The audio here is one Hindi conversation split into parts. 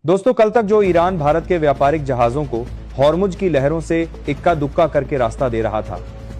दोस्तों, कल तक जो ईरान भारत के व्यापारिक जहाजों को हॉर्मुज की लहरों से इक्का दुक्का करके रास्ता दे रहा था,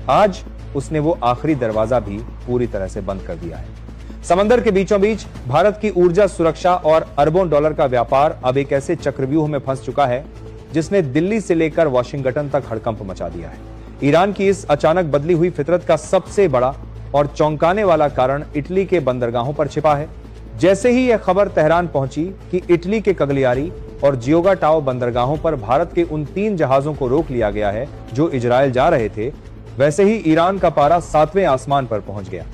आज उसने वो आखिरी दरवाजा भी पूरी तरह से बंद कर दिया है। समंदर के बीचों बीच भारत की ऊर्जा सुरक्षा और अरबों डॉलर का व्यापार अब एक ऐसे चक्रव्यूह में फंस चुका है जिसने दिल्ली से लेकर वॉशिंगटन तक हड़कंप मचा दिया है। ईरान की इस अचानक बदली हुई फितरत का सबसे बड़ा और चौंकाने वाला कारण इटली के बंदरगाहों पर छिपा है। जैसे ही यह खबर तेहरान पहुंची कि इटली के कगलियारी और जियोगाटाओ बंदरगाहों पर भारत के उन 3 जहाजों को रोक लिया गया है जो इजरायल जा रहे थे, वैसे ही ईरान का पारा 7वें आसमान पर पहुंच गया।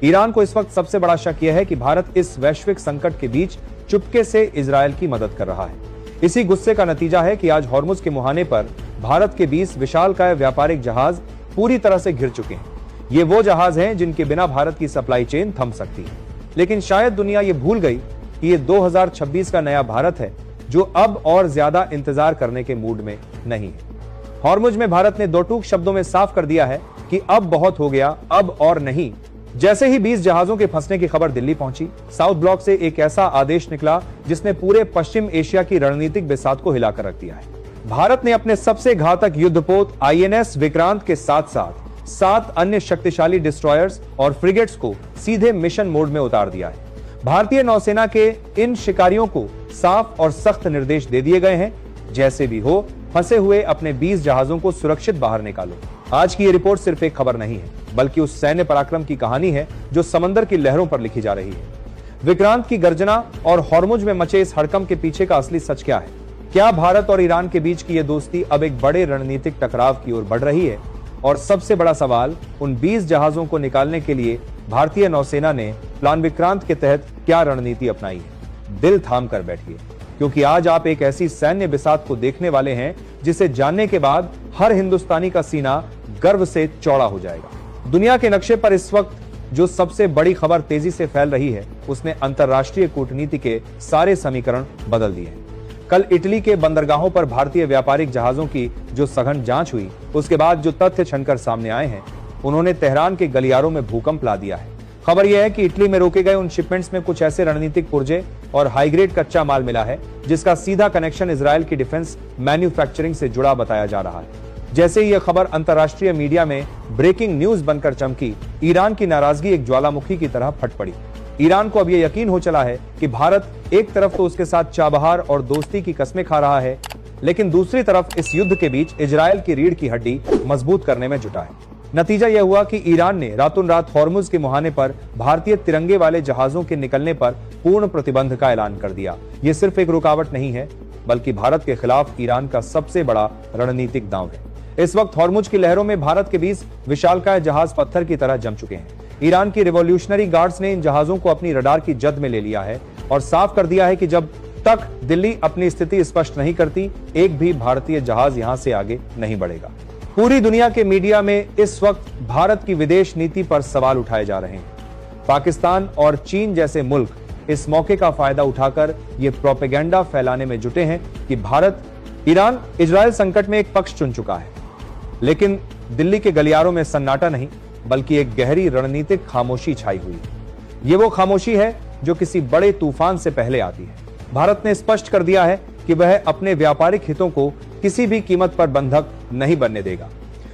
ईरान को इस वक्त सबसे बड़ा शक यह है कि भारत इस वैश्विक संकट के बीच चुपके से इजरायल की मदद कर रहा है। इसी गुस्से का नतीजा है कि आज हॉर्मुज के मुहाने पर भारत के 20 विशालकाय व्यापारिक जहाज पूरी तरह से घिर चुके हैं। ये वो जहाज हैं जिनके बिना भारत की सप्लाई चेन थम सकती है। लेकिन शायद दुनिया ये भूल गई कि ये 2026 का नया भारत है जो अब और ज्यादा इंतजार करने के मूड में नहीं है। हॉर्मुज में भारत ने 2 टूक शब्दों में साफ कर दिया है कि अब बहुत हो गया, अब और नहीं। जैसे ही 20 जहाजों के फंसने की खबर दिल्ली पहुंची, साउथ ब्लॉक से एक ऐसा आदेश निकला जिसने पूरे पश्चिम एशिया की रणनीतिक बिसात को हिलाकर रख दिया है। भारत ने अपने सबसे घातक युद्धपोत INS विक्रांत के साथ साथ 7 अन्य शक्तिशाली डिस्ट्रॉयर्स और फ्रिगेट्स को सीधे मिशन मोड में उतार दिया है। भारतीय नौसेना के इन शिकारियों को साफ और सख्त निर्देश दे दिए गए हैं, जैसे भी हो फंसे हुए अपने 20 जहाजों को सुरक्षित बाहर निकालो। आज की ये रिपोर्ट सिर्फ एक खबर नहीं है, बल्कि उस सैन्य पराक्रम की कहानी है जो समंदर की लहरों पर लिखी जा रही है। विक्रांत की गर्जना और हॉर्मुज में मचे इस हड़कंप के पीछे का असली सच क्या है? क्या भारत और ईरान के बीच की यह दोस्ती अब एक बड़े रणनीतिक टकराव की ओर बढ़ रही है? और सबसे बड़ा सवाल, उन 20 जहाजों को निकालने के लिए भारतीय नौसेना ने प्लान विक्रांत के तहत क्या रणनीति अपनाई है? दिल थाम कर बैठिए, क्योंकि आज आप एक ऐसी सैन्य बिसात को देखने वाले हैं जिसे जानने के बाद हर हिंदुस्तानी का सीना गर्व से चौड़ा हो जाएगा। दुनिया के नक्शे पर इस वक्त जो सबसे बड़ी खबर तेजी से फैल रही है, उसने अंतर्राष्ट्रीय कूटनीति के सारे समीकरण बदल दिए हैं। कल इटली के बंदरगाहों पर भारतीय व्यापारिक जहाजों की जो सघन जांच हुई, उसके बाद जो तथ्य छनकर सामने आए हैं, उन्होंने तेहरान के गलियारों में भूकंप ला दिया है। खबर यह है कि इटली में रोके गए उन शिपमेंट्स में कुछ ऐसे रणनीतिक पुर्जे और हाईग्रेड कच्चा माल मिला है जिसका सीधा कनेक्शन इजरायल की डिफेंस मैन्युफैक्चरिंग से जुड़ा बताया जा रहा है। जैसे ही यह खबर अंतर्राष्ट्रीय मीडिया में ब्रेकिंग न्यूज बनकर चमकी, ईरान की नाराजगी एक ज्वालामुखी की तरह फट पड़ी। ईरान को अब यह यकीन हो चला है कि भारत एक तरफ तो उसके साथ चाबहार और दोस्ती की कस्में खा रहा है, लेकिन दूसरी तरफ इस युद्ध के बीच इजरायल की रीढ़ की हड्डी मजबूत करने में जुटा है। नतीजा यह हुआ कि ईरान ने रातों रात हॉर्मुज के मुहाने पर भारतीय तिरंगे वाले जहाजों के निकलने पर पूर्ण प्रतिबंध का ऐलान कर दिया। ये सिर्फ एक रुकावट नहीं है, बल्कि भारत के खिलाफ ईरान का सबसे बड़ा रणनीतिक दांव है। इस वक्त हॉर्मुज की लहरों में भारत के 20 विशालकाय जहाज पत्थर की तरह जम चुके हैं। ईरान की रिवॉल्यूशनरी गार्ड्स ने इन जहाजों को अपनी रडार की जद में ले लिया है और साफ कर दिया है कि जब तक दिल्ली अपनी स्थिति स्पष्ट नहीं करती, एक भी भारतीय जहाज यहां से आगे नहीं बढ़ेगा। पूरी दुनिया के मीडिया में इस वक्त भारत की विदेश नीति पर सवाल उठाए जा रहे हैं। पाकिस्तान और चीन जैसे मुल्क इस मौके का फायदा उठाकर ये प्रोपेगेंडा फैलाने में जुटे हैं कि ईरान इजरायल संकट में एक पक्ष चुन चुका है। लेकिन दिल्ली के गलियारों में सन्नाटा नहीं, बल्कि एक गहरी रणनीतिक खामोशी छाई हुई है। ये वो खामोशी है जो किसी बड़े तूफान से पहले आती है। भारत ने स्पष्ट कर दिया है कि वह अपने व्यापारिक हितों को किसी भी कीमत पर बंधक नहीं बनने देगा।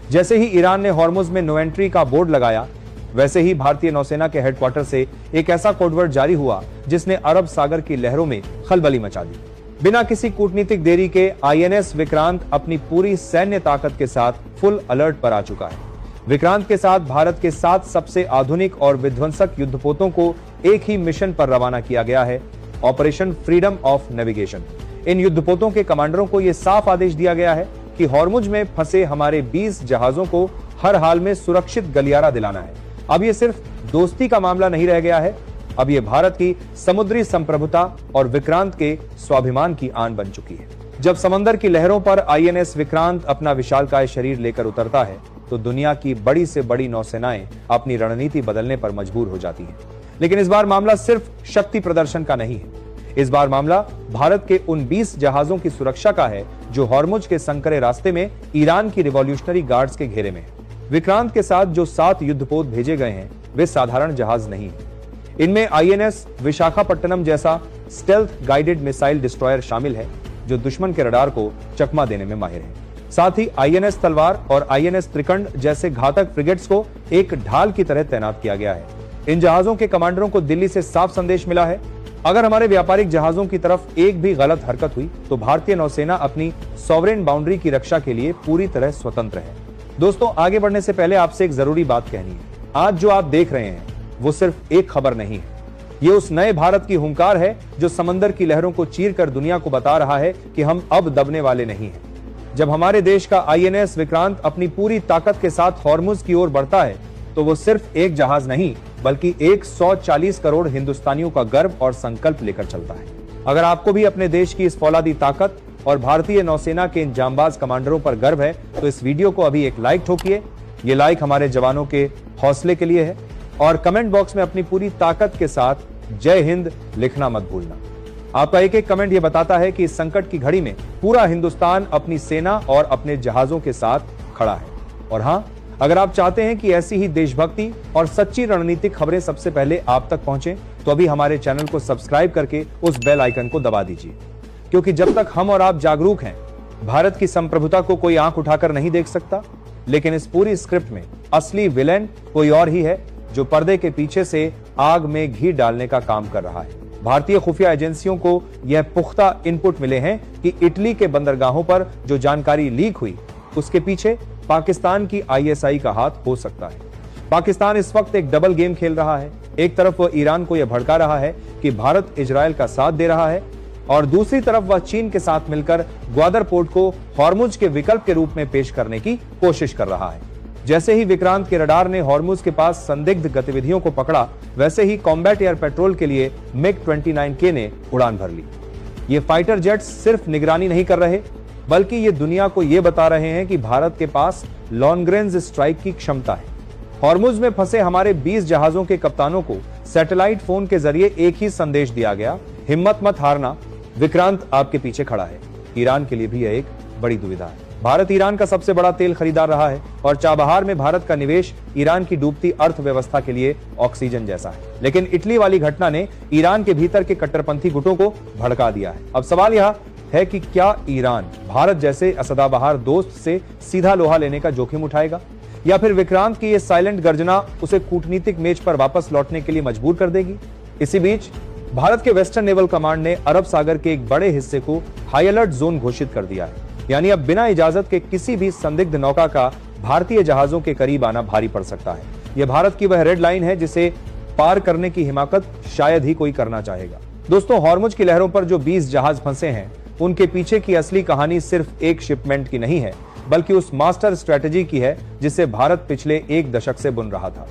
जैसे ही ईरान ने हॉर्मुज में नो एंट्री का बोर्ड लगाया, वैसे ही भारतीय नौसेना के हेडक्वार्टर से एक ऐसा कोडवर्ड जारी हुआ जिसने अरब सागर की लहरों में खलबली मचा दी। बिना किसी कूटनीतिक देरी के INS विक्रांत अपनी पूरी सैन्य ताकत के साथ फुल अलर्ट पर आ चुका है। विक्रांत के साथ भारत के 7 सबसे आधुनिक और विध्वंसक युद्धपोतों को एक ही मिशन पर रवाना किया गया है, ऑपरेशन फ्रीडम ऑफ नेविगेशन। इन युद्धपोतों के कमांडरों को यह साफ आदेश दिया गया है कि हॉर्मुज में फंसे हमारे 20 जहाजों को हर हाल में सुरक्षित गलियारा दिलाना है। अब यह सिर्फ दोस्ती का मामला नहीं रह गया है, अब यह भारत की समुद्री संप्रभुता और विक्रांत के स्वाभिमान की आन बन चुकी है। जब समंदर की लहरों पर INS विक्रांत अपना विशालकाय शरीर लेकर उतरता है, तो दुनिया की बड़ी से बड़ी नौसेनाएं अपनी रणनीति बदलने पर मजबूर हो जाती हैं। लेकिन इस बार मामला सिर्फ शक्ति प्रदर्शन का नहीं है। इस बार मामला भारत के उन 20 जहाजों की सुरक्षा का है जो हॉर्मुज के संकरे रास्ते में ईरान की रिवॉल्यूशनरी गार्ड्स के घेरे में है। विक्रांत के साथ जो 7 युद्धपोत भेजे गए हैं, वे साधारण जहाज नहीं है। इनमें INS विशाखापट्टनम जैसा स्टेल्थ गाइडेड मिसाइल डिस्ट्रॉयर शामिल है जो दुश्मन के रडार को चकमा देने में माहिर है। साथ ही आईएनएस तलवार और आईएनएस त्रिकंड जैसे घातक फ्रिगेट्स को एक ढाल की तरह तैनात किया गया है। इन जहाजों के कमांडरों को दिल्ली से साफ संदेश मिला है, अगर हमारे व्यापारिक जहाजों की तरफ एक भी गलत हरकत हुई तो भारतीय नौसेना अपनी सॉवरेन बाउंड्री की रक्षा के लिए पूरी तरह स्वतंत्र है। दोस्तों, आगे बढ़ने से पहले आपसे एक जरूरी बात कहनी है। आज जो आप देख रहे हैं वो सिर्फ एक खबर नहीं है, ये उस नए भारत की हुंकार है जो समंदर की लहरों को चीर कर दुनिया को बता रहा है कि हम अब दबने वाले नहीं हैं। जब हमारे देश का आईएनएस विक्रांत अपनी पूरी ताकत के साथ हॉर्मुज की ओर बढ़ता है तो वो सिर्फ एक जहाज नहीं बल्कि 140 करोड़ हिंदुस्तानियों का गर्व और संकल्प लेकर चलता है। अगर आपको भी अपने देश की इस फौलादी ताकत और भारतीय नौसेना के इन जांबाज कमांडरों पर गर्व है तो इस वीडियो को अभी एक लाइक ठोकिए। ये लाइक हमारे जवानों के हौसले के लिए है और कमेंट बॉक्स में अपनी पूरी ताकत के साथ जय हिंद लिखना मत भूलना। आपका एक एक कमेंट ये बताता है कि इस संकट की घड़ी में पूरा हिंदुस्तान अपनी सेना और अपने जहाजों के साथ खड़ा है। और हाँ, अगर आप चाहते हैं कि ऐसी ही देशभक्ति और सच्ची रणनीतिक खबरें सबसे पहले आप तक पहुंचे तो अभी हमारे चैनल को सब्सक्राइब करके उस बेल आइकन को दबा दीजिए, क्योंकि जब तक हम और आप जागरूक हैं भारत की संप्रभुता को कोई आंख उठाकर नहीं देख सकता। लेकिन इस पूरी स्क्रिप्ट में असली विलेन कोई और ही है जो पर्दे के पीछे से आग में घी डालने का काम कर रहा है। भारतीय खुफिया एजेंसियों को यह पुख्ता इनपुट मिले हैं कि इटली के बंदरगाहों पर जो जानकारी लीक हुई उसके पीछे पाकिस्तान की आईएसआई का हाथ हो सकता है। पाकिस्तान इस वक्त एक डबल गेम खेल रहा है। एक तरफ वह ईरान को यह भड़का रहा है कि भारत इजरायल का साथ दे रहा है और दूसरी तरफ वह चीन के साथ मिलकर ग्वादर पोर्ट को हॉर्मुज के विकल्प के रूप में पेश करने की कोशिश कर रहा है। जैसे ही विक्रांत के रडार ने हॉर्मुज के पास संदिग्ध गतिविधियों को पकड़ा, वैसे ही कॉम्बैट एयर पेट्रोल के लिए MiG-29K ने उड़ान भर ली। ये फाइटर जेट्स सिर्फ निगरानी नहीं कर रहे बल्कि ये दुनिया को ये बता रहे हैं कि भारत के पास लॉन्ग रेंज स्ट्राइक की क्षमता है। हॉर्मुज में फंसे हमारे 20 जहाजों के कप्तानों को सैटेलाइट फोन के जरिए एक ही संदेश दिया गया, हिम्मत मत हारना, विक्रांत आपके पीछे खड़ा है। ईरान के लिए भी यह एक बड़ी दुविधा है। भारत ईरान का सबसे बड़ा तेल खरीदार रहा है और चाबहार में भारत का निवेश ईरान की डूबती अर्थव्यवस्था के लिए ऑक्सीजन जैसा है। लेकिन इटली वाली घटना ने ईरान के भीतर के कट्टरपंथी गुटों को भड़का दिया है। अब सवाल यह है कि क्या ईरान भारत जैसे असदाबहार दोस्त से सीधा लोहा लेने का जोखिम उठाएगा या फिर विक्रांत की ये साइलेंट गर्जना उसे कूटनीतिक मेज पर वापस लौटने के लिए मजबूर कर देगी। इसी बीच भारत के वेस्टर्न नेवल कमांड ने अरब सागर के एक बड़े हिस्से को हाई अलर्ट जोन घोषित कर दिया है। यानी अब बिना इजाजत के किसी भी संदिग्ध नौका का भारतीय जहाजों के करीब आना भारी पड़ सकता है। यह भारत की वह रेड लाइन है जिसे पार करने की हिमाकत शायद ही कोई करना चाहेगा। दोस्तों, हॉर्मुज की लहरों पर जो 20 जहाज फंसे हैं उनके पीछे की असली कहानी सिर्फ एक शिपमेंट की नहीं है बल्कि उस मास्टर स्ट्रेटेजी की है जिसे भारत पिछले एक दशक से बुन रहा था।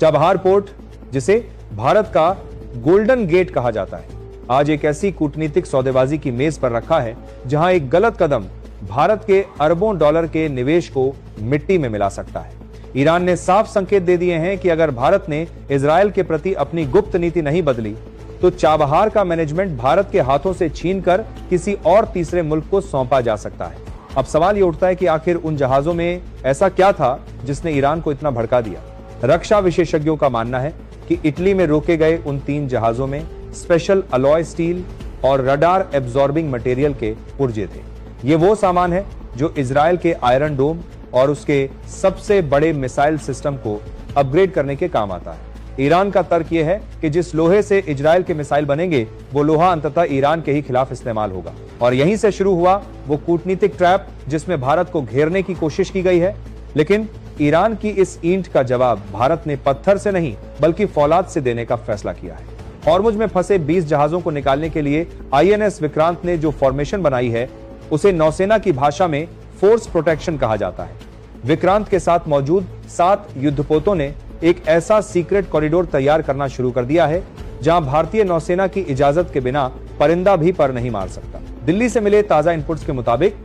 चाबहार पोर्ट, जिसे भारत का गोल्डन गेट कहा जाता है, आज एक ऐसी कूटनीतिक सौदेबाजी की मेज पर रखा है जहां एक गलत कदम भारत के अरबों डॉलर के निवेश को मिट्टी में मिला सकता है। ईरान ने साफ संकेत दे दिए हैं कि अगर भारत ने इजरायल के प्रति अपनी गुप्त नीति नहीं बदली तो चाबहार का मैनेजमेंट भारत के हाथों से छीनकर किसी और तीसरे मुल्क को सौंपा जा सकता है। अब सवाल यह उठता है कि आखिर उन जहाजों में ऐसा क्या था जिसने ईरान को इतना भड़का दिया। रक्षा विशेषज्ञों का मानना है कि इटली में रोके गए उन 3 जहाजों में स्पेशल अलॉय स्टील और रडार एब्जॉर्बिंग मटेरियल के पुर्जे थे। ये वो सामान है जो इजरायल के आयरन डोम और उसके सबसे बड़े मिसाइल सिस्टम को अपग्रेड करने के काम आता है। ईरान का तर्क यह है कि जिस लोहे से इजरायल के मिसाइल बनेंगे वो लोहा अंततः ईरान के ही खिलाफ इस्तेमाल होगा और यहीं से शुरू हुआ वो कूटनीतिक ट्रैप जिसमें भारत को घेरने की कोशिश की गई है। लेकिन ईरान की इस ईंट का जवाब भारत ने पत्थर से नहीं बल्कि फौलाद से देने का फैसला किया है। हॉर्मुज में फंसे 20 जहाजों को निकालने के लिए आईएनएस विक्रांत ने जो फॉर्मेशन बनाई है उसे नौसेना की भाषा में फोर्स प्रोटेक्शन कहा जाता है। विक्रांत के साथ मौजूद 7 युद्धपोतों ने एक ऐसा सीक्रेट कॉरिडोर तैयार करना शुरू कर दिया है जहां भारतीय नौसेना की इजाजत के बिना परिंदा भी पर नहीं मार सकता। दिल्ली से मिले ताजा इनपुट्स के मुताबिक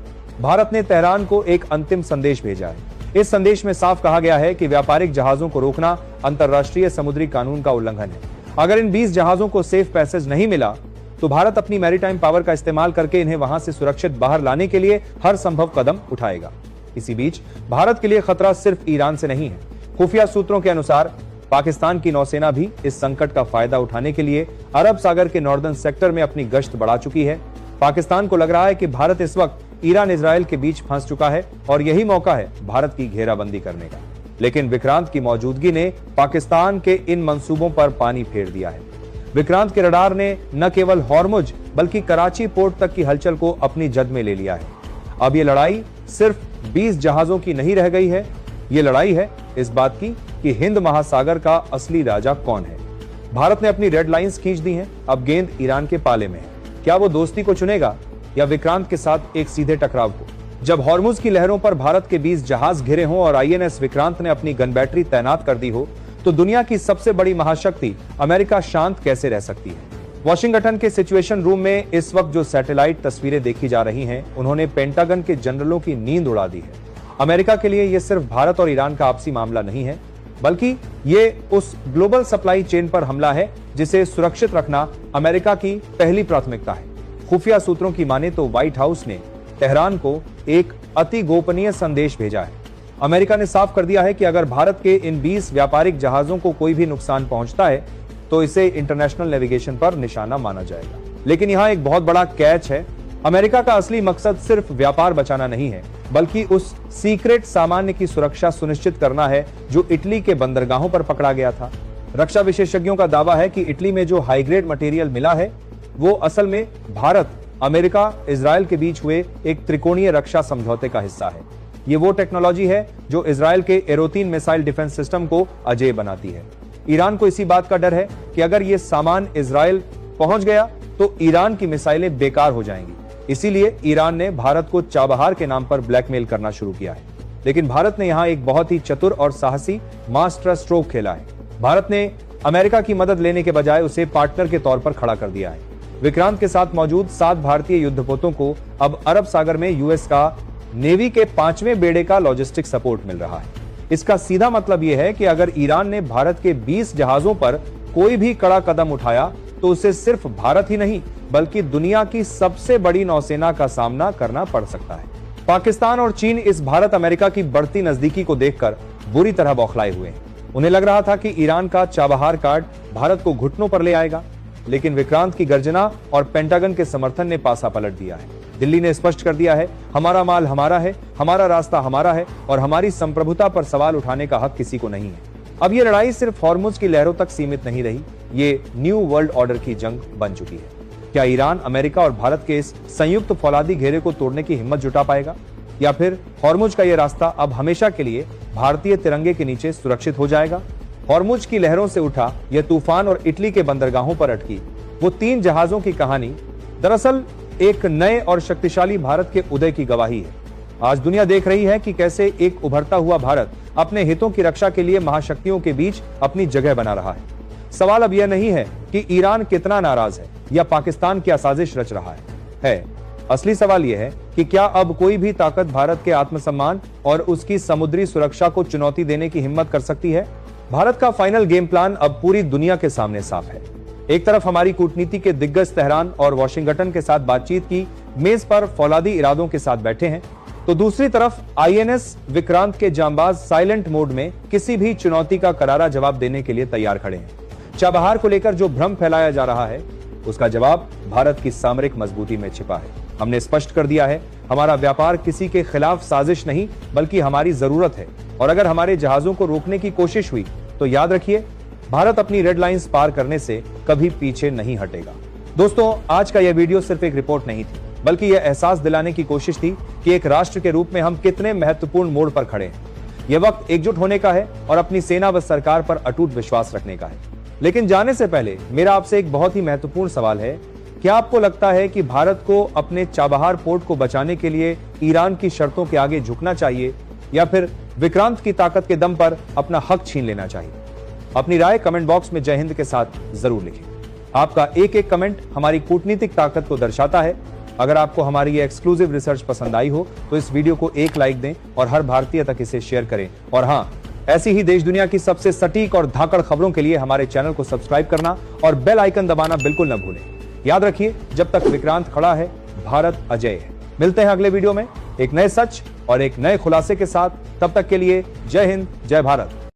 भारत ने तेहरान को एक अंतिम संदेश भेजा है। इस संदेश में साफ कहा गया है कि व्यापारिक जहाजों को रोकना अंतर्राष्ट्रीय समुद्री कानून का उल्लंघन है। अगर इन 20 जहाजों को सेफ पैसेज नहीं मिला तो भारत अपनी मैरीटाइम पावर का इस्तेमाल करके इन्हें वहां से सुरक्षित बाहर लाने के लिए हर संभव कदम उठाएगा। इसी बीच भारत के लिए खतरा सिर्फ ईरान से नहीं है। खुफिया सूत्रों के अनुसार पाकिस्तान की नौसेना भी इस संकट का फायदा उठाने के लिए अरब सागर के नॉर्दर्न सेक्टर में अपनी गश्त बढ़ा चुकी है। पाकिस्तान को लग रहा है कि भारत इस वक्त ईरान इजराइल के बीच फंस चुका है और यही मौका है भारत की घेराबंदी करने का। लेकिन विक्रांत की मौजूदगी ने पाकिस्तान के इन मंसूबों पर पानी फेर दिया है। विक्रांत के रडार ने न केवल हॉर्मुज बल्कि कराची पोर्ट तक की हलचल को अपनी जद में ले लिया है। अब ये लड़ाई सिर्फ 20 जहाजों की नहीं रह गई है, ये लड़ाई है इस बात की कि हिंद महासागर का असली राजा कौन है। भारत ने अपनी रेड लाइंस खींच दी हैं, अब गेंद ईरान के पाले में है। क्या वो दोस्ती को चुनेगा या विक्रांत के साथ एक सीधे टकराव को? जब हॉर्मुज की लहरों पर भारत के 20 जहाज घिरे हों और आईएनएस विक्रांत ने अपनी गन बैटरी तैनात कर दी हो, तो दुनिया की सबसे बड़ी महाशक्ति अमेरिका शांत कैसे रह सकती है? वॉशिंगटन के सिचुएशन रूम में इस वक्त जो सैटेलाइट तस्वीरें देखी जा रही हैं, उन्होंने पेंटागन के जनरलों की नींद उड़ा दी है। अमेरिका के लिए यह सिर्फ भारत और ईरान का आपसी मामला नहीं है, बल्कि ये उस ग्लोबल सप्लाई चेन पर हमला है जिसे सुरक्षित रखना अमेरिका की पहली प्राथमिकता है। खुफिया सूत्रों की माने तो व्हाइट हाउस ने तेहरान को एक अति गोपनीय संदेश भेजा है। अमेरिका ने साफ कर दिया है कि अगर भारत के इन 20 व्यापारिक जहाजों को कोई भी नुकसान पहुंचता है तो इसे इंटरनेशनल नेविगेशन पर निशाना माना जाएगा। लेकिन यहाँ एक बहुत बड़ा कैच है। अमेरिका का असली मकसद सिर्फ व्यापार बचाना नहीं है, बल्कि उस सीक्रेट सामान्य की सुरक्षा सुनिश्चित करना है जो इटली के बंदरगाहों पर पकड़ा गया था। रक्षा विशेषज्ञों का दावा है कि इटली में जो हाई ग्रेड मटेरियल मिला है वो असल में भारत, अमेरिका, इजराइल के बीच हुए एक त्रिकोणीय रक्षा समझौते का हिस्सा है। ये वो टेक्नोलॉजी है जो इजराइल के एरोतीन मिसाइल डिफेंस सिस्टम को अजेय बनाती है। ईरान को इसी बात का डर है कि अगर ये सामान इजराइल पहुंच गया तो ईरान की मिसाइलें बेकार हो जाएंगी। इसीलिए ईरान ने भारत को चाबहार के नाम पर ब्लैकमेल करना शुरू किया है। लेकिन भारत ने यहाँ एक बहुत ही चतुर और साहसी मास्टर स्ट्रोक खेला है। भारत ने अमेरिका की मदद लेने के बजाय उसे पार्टनर के तौर पर खड़ा कर दिया है। विक्रांत के साथ मौजूद 7 भारतीय युद्धपोतों को अब अरब सागर में यूएस का नेवी के 5वें बेड़े का लॉजिस्टिक सपोर्ट मिल रहा है। इसका सीधा मतलब यह है कि अगर ईरान ने भारत के 20 जहाजों पर कोई भी कड़ा कदम उठाया तो उसे सिर्फ भारत ही नहीं बल्कि दुनिया की सबसे बड़ी नौसेना का सामना करना पड़ सकता है। पाकिस्तान और चीन इस भारत अमेरिका की बढ़ती नजदीकी को देखकर बुरी तरह बौखलाए हुए हैं। उन्हें लग रहा था कि ईरान का चाबहार कार्ड भारत को घुटनों पर ले आएगा, लेकिन विक्रांत की गर्जना और पेंटागन के समर्थन ने पासा पलट दिया है। दिल्ली ने स्पष्ट कर दिया है, हमारा माल हमारा है, हमारा रास्ता हमारा है और हमारी संप्रभुता पर सवाल उठाने का हक किसी को नहीं है। अब ये लड़ाई सिर्फ हॉर्मुज की लहरों तक सीमित नहीं रही, ये न्यू वर्ल्ड ऑर्डर की जंग बन चुकी है। क्या ईरान, अमेरिका और भारत के इस संयुक्त फौलादी घेरे को तोड़ने की हिम्मत जुटा पाएगा, या फिर हॉर्मुज का यह रास्ता अब हमेशा के लिए भारतीय तिरंगे के नीचे सुरक्षित हो जाएगा? हॉर्मुज की लहरों से उठा यह तूफान और इटली के बंदरगाहों पर अटकी वो 3 जहाजों की कहानी दरअसल एक नए और शक्तिशाली भारत के उदय की गवाही है। आज दुनिया देख रही है कि कैसे एक उभरता हुआ भारत अपने हितों की रक्षा के लिए महाशक्तियों के बीच अपनी जगह बना रहा है। सवाल अब यह नहीं है कि ईरान कितना नाराज है या पाकिस्तान क्या साजिश रच रहा है। असली सवाल यह है कि क्या अब कोई भी ताकत भारत के आत्मसम्मान और उसकी समुद्री सुरक्षा को चुनौती देने की हिम्मत कर सकती है? भारत का फाइनल गेम प्लान अब पूरी दुनिया के सामने साफ है। एक तरफ हमारी कूटनीति के दिग्गज तेहरान और वॉशिंगटन के साथ बातचीत की मेज पर फौलादी इरादों के साथ बैठे हैं, तो दूसरी तरफ आईएनएस विक्रांत के जांबाज साइलेंट मोड में किसी भी चुनौती का करारा जवाब देने के लिए तैयार खड़े हैं। चाबहार को लेकर जो भ्रम फैलाया जा रहा है उसका जवाब भारत की सामरिक मजबूती में छिपा है। हमने स्पष्ट कर दिया है, हमारा व्यापार किसी के खिलाफ साजिश नहीं बल्कि हमारी जरूरत है, और अगर हमारे जहाजों को रोकने की कोशिश हुई तो याद रखिए, भारत अपनी रेड लाइंस पार करने से कभी पीछे नहीं हटेगा। दोस्तों, आज का यह वीडियो सिर्फ एक रिपोर्ट नहीं थी, बल्कि यह एहसास दिलाने की कोशिश थी कि एक राष्ट्र के रूप में हम कितने महत्वपूर्ण मोड़ पर खड़े हैं। यह वक्त एकजुट होने का है और अपनी सेना व सरकार पर अटूट विश्वास रखने का है। लेकिन जाने से पहले मेरा आपसे एक बहुत ही महत्वपूर्ण सवाल है, क्या आपको लगता है कि भारत को अपने चाबहार पोर्ट को बचाने के लिए ईरान की शर्तों के आगे झुकना चाहिए, या फिर विक्रांत की ताकत के दम पर अपना हक छीन लेना चाहिए? अपनी राय कमेंट बॉक्स में जय हिंद के साथ जरूर लिखें। आपका एक एक कमेंट हमारी कूटनीतिक ताकत को दर्शाता है। अगर आपको हमारी ये एक्सक्लूसिव रिसर्च पसंद आई हो तो इस वीडियो को एक लाइक दें और हर भारतीय तक इसे शेयर करें। और हाँ, ऐसी ही देश दुनिया की सबसे सटीक और धाकड़ खबरों के लिए हमारे चैनल को सब्सक्राइब करना और बेल आइकन दबाना बिल्कुल न भूलें। याद रखिए, जब तक विक्रांत खड़ा है, भारत अजय है। मिलते हैं अगले वीडियो में एक नए सच और एक नए खुलासे के साथ। तब तक के लिए जय हिंद, जय भारत।